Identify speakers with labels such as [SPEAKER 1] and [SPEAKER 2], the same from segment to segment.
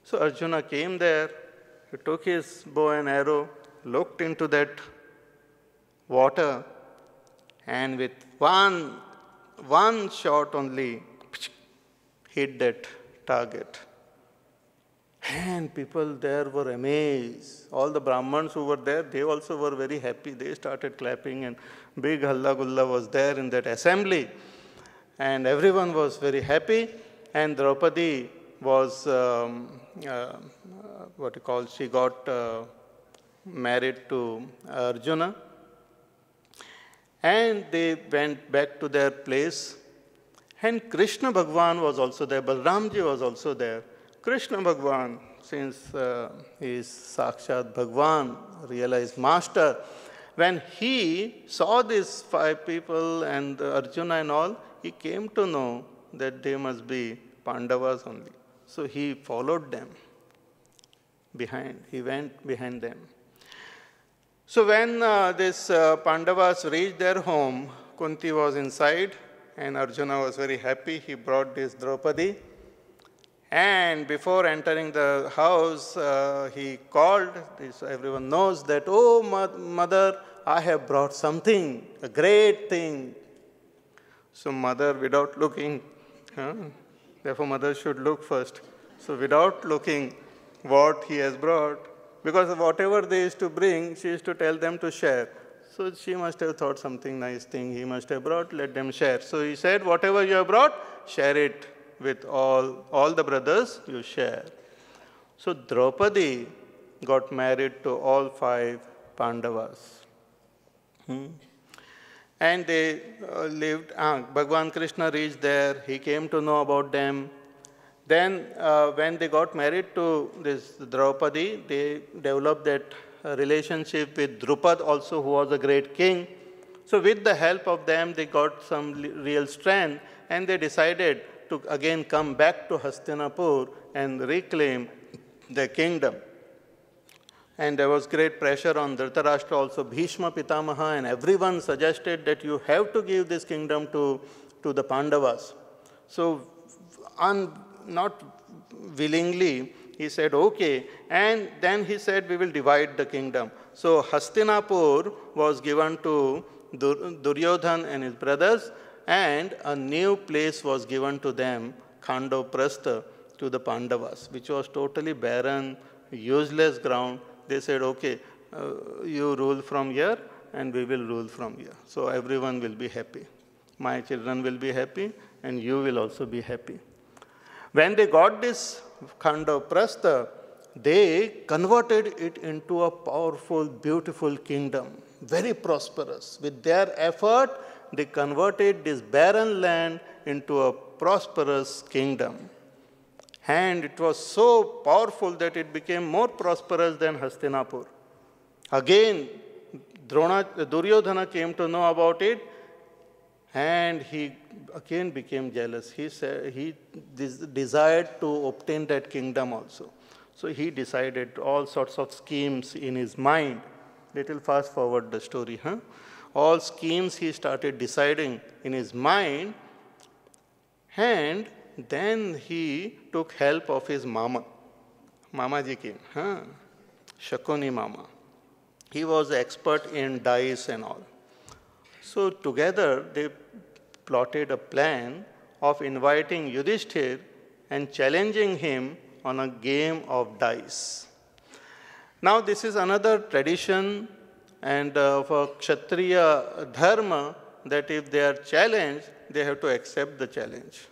[SPEAKER 1] So Arjuna came there, he took his bow and arrow, looked into that water, and with one shot only, hit that target. And people there were amazed. All the Brahmins who were there, they also were very happy. They started clapping, and big halla gulla was there in that assembly. And everyone was very happy. And Draupadi was, she got married to Arjuna. And they went back to their place. And Krishna Bhagwan was also there. Balramji was also there. Krishna Bhagwan, since he is Sakshat Bhagwan, realized master, when he saw these 5 people and Arjuna and all, he came to know that they must be Pandavas only. So he followed them behind. He went behind them. So when these Pandavas reached their home, Kunti was inside and Arjuna was very happy. He brought this Draupadi. And before entering the house, he called. Everyone knows that, oh, mother, I have brought something, a great thing. So mother, without looking, therefore mother should look first. So without looking what he has brought, because whatever they used to bring, she used to tell them to share. So she must have thought something nice thing he must have brought, let them share. So he said, whatever you have brought, share it with all the brothers, you share. So Draupadi got married to all 5 Pandavas. And they lived, Bhagwan Krishna reached there, he came to know about them. Then when they got married to this Draupadi, they developed that relationship with Drupad also, who was a great king. So with the help of them, they got some real strength, and they decided to again come back to Hastinapur and reclaim the kingdom. And there was great pressure on Dhritarashtra also, Bhishma Pitamaha, and everyone suggested that you have to give this kingdom to the Pandavas. So not willingly, he said, okay. And then he said, we will divide the kingdom. So Hastinapur was given to Duryodhan and his brothers, and a new place was given to them, Khandoprastha, to the Pandavas, which was totally barren, useless ground. They said, okay, you rule from here and we will rule from here. So everyone will be happy. My children will be happy and you will also be happy. When they got this Khandoprastha, they converted it into a powerful, beautiful kingdom, very prosperous. With their effort, they converted this barren land into a prosperous kingdom. And it was so powerful that it became more prosperous than Hastinapur. Again, Duryodhana came to know about it, and he again became jealous. He said he desired to obtain that kingdom also. So he decided all sorts of schemes in his mind. Little fast forward the story, All schemes he started deciding in his mind, and then he took help of his mama. Mamaji came, Shakuni Mama. He was expert in dice and all. So together they plotted a plan of inviting Yudhishthir and challenging him on a game of dice. Now this is another tradition and of a Kshatriya Dharma, that if they are challenged, they have to accept the challenge.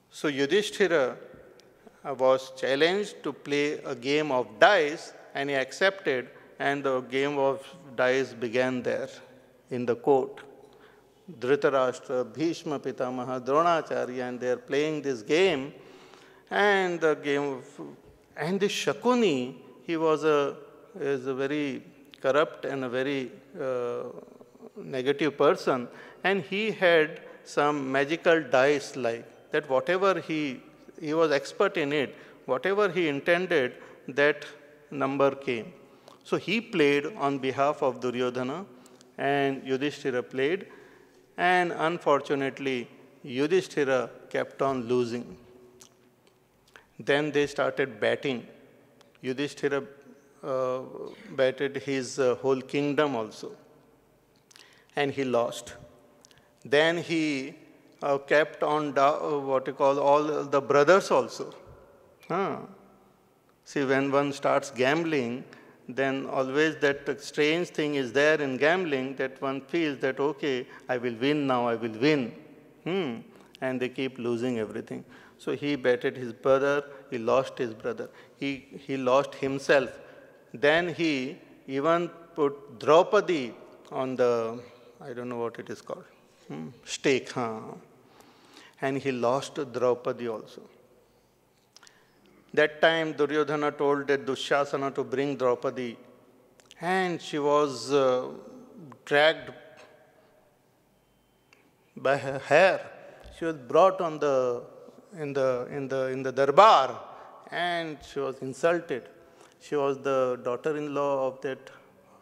[SPEAKER 1] So Yudhishthira was challenged to play a game of dice, and he accepted, and the game of dice began there in the court. Dhritarashtra, Bhishma Pitamaha, Dronacharya, and they are playing this game, and the Shakuni, he was a very corrupt and a very negative person, and he had some magical dice like that. Whatever he was expert in it, whatever he intended, that number came. So he played on behalf of Duryodhana, and Yudhishthira played, and unfortunately Yudhishthira kept on losing. Then they started batting. Yudhishthira batted his whole kingdom also. And he lost. Then he kept on what you call all the brothers also. See, when one starts gambling, then always that strange thing is there in gambling that one feels that, okay, I will win now, I will win. And they keep losing everything. So he betted his brother, he lost his brother. He lost himself. Then he even put Draupadi on the, I don't know what it is called, stake. And he lost Draupadi also. That time Duryodhana told that Dushasana to bring Draupadi, and she was dragged by her hair. She was brought on in the darbar, and she was insulted. She was the daughter-in-law of that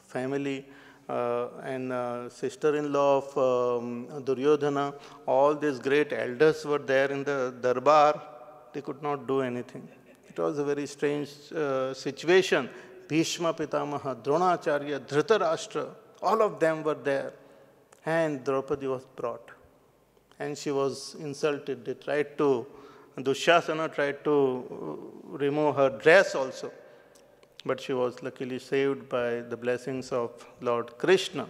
[SPEAKER 1] family and sister-in-law of Duryodhana. All these great elders were there in the darbar. They could not do anything. It was a very strange situation. Bhishma Pitamaha, Dronacharya, Dhritarashtra, all of them were there. And Draupadi was brought. And she was insulted. Dushasana tried to remove her dress also. But she was luckily saved by the blessings of Lord Krishna.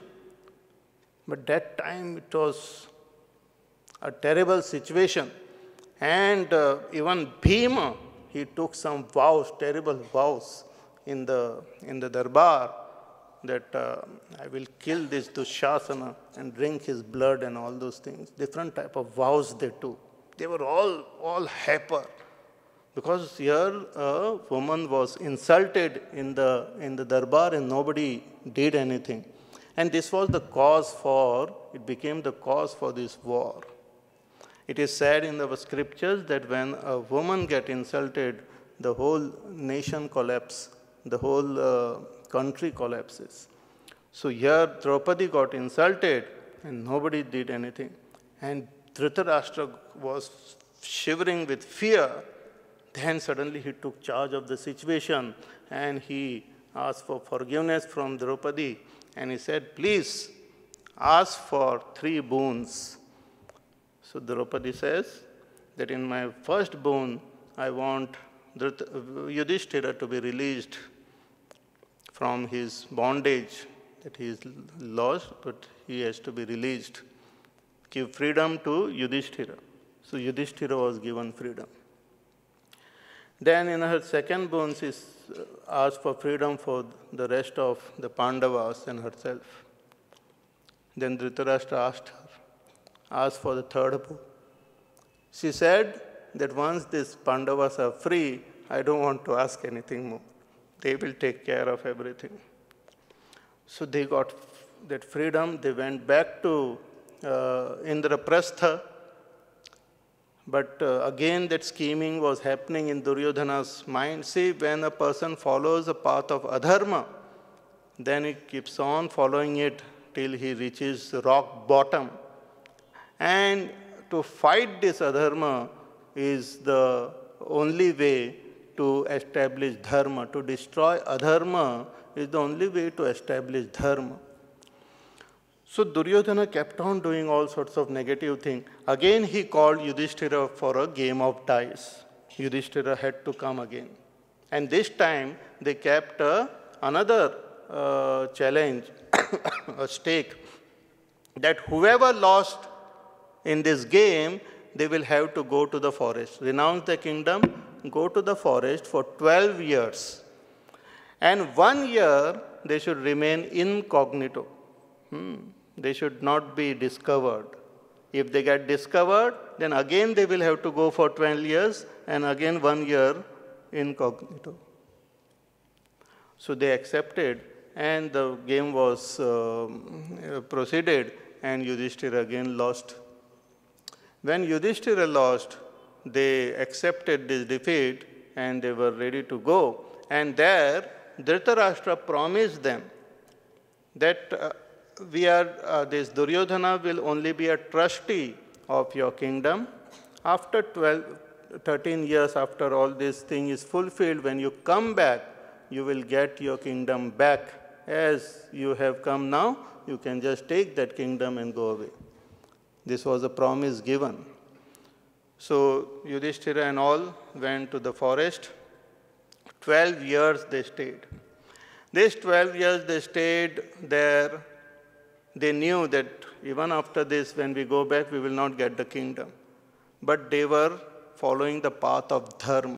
[SPEAKER 1] But that time it was a terrible situation. And even Bhima, he took some vows, terrible vows in the darbar that I will kill this Dushasana and drink his blood and all those things. Different type of vows they took. They were all hyper. Because here a woman was insulted in the darbar and nobody did anything. And this was the cause it became the cause for this war. It is said in the scriptures that when a woman gets insulted, the whole nation collapses, the whole country collapses. So here Draupadi got insulted and nobody did anything. And Dhritarashtra was shivering with fear. Then suddenly he took charge of the situation and he asked for forgiveness from Draupadi. And he said, please ask for 3 boons. So Draupadi says that in my first boon, I want Yudhishthira to be released from his bondage that he is lost, but he has to be released. Give freedom to Yudhishthira. So Yudhishthira was given freedom. Then in her second boon, she asked for freedom for the rest of the Pandavas and herself. Then Dhritarashtra asked for the third boon. She said that once these Pandavas are free, I don't want to ask anything more. They will take care of everything. So they got that freedom. They went back to Indraprastha. But again, that scheming was happening in Duryodhana's mind. See, when a person follows a path of adharma, then he keeps on following it till he reaches rock bottom. And to fight this adharma is the only way to establish dharma. To destroy adharma is the only way to establish dharma. So Duryodhana kept on doing all sorts of negative things. Again he called Yudhishthira for a game of dice. Yudhishthira had to come again. And this time they kept another challenge, a stake, that whoever lost in this game, they will have to go to the forest, renounce the kingdom, go to the forest for 12 years. And 1 year they should remain incognito. They should not be discovered. If they get discovered, then again they will have to go for 12 years and again 1 year incognito. So they accepted and the game was proceeded and Yudhishthira again lost. When Yudhishthira lost, they accepted this defeat and they were ready to go. And there, Dhritarashtra promised them that this Duryodhana will only be a trustee of your kingdom. After 13 years after all this thing is fulfilled, when you come back, you will get your kingdom back. As you have come now, you can just take that kingdom and go away. This was a promise given. So Yudhishthira and all went to the forest. 12 years they stayed. These 12 years they stayed there. They knew that even after this, when we go back, we will not get the kingdom. But they were following the path of Dharma.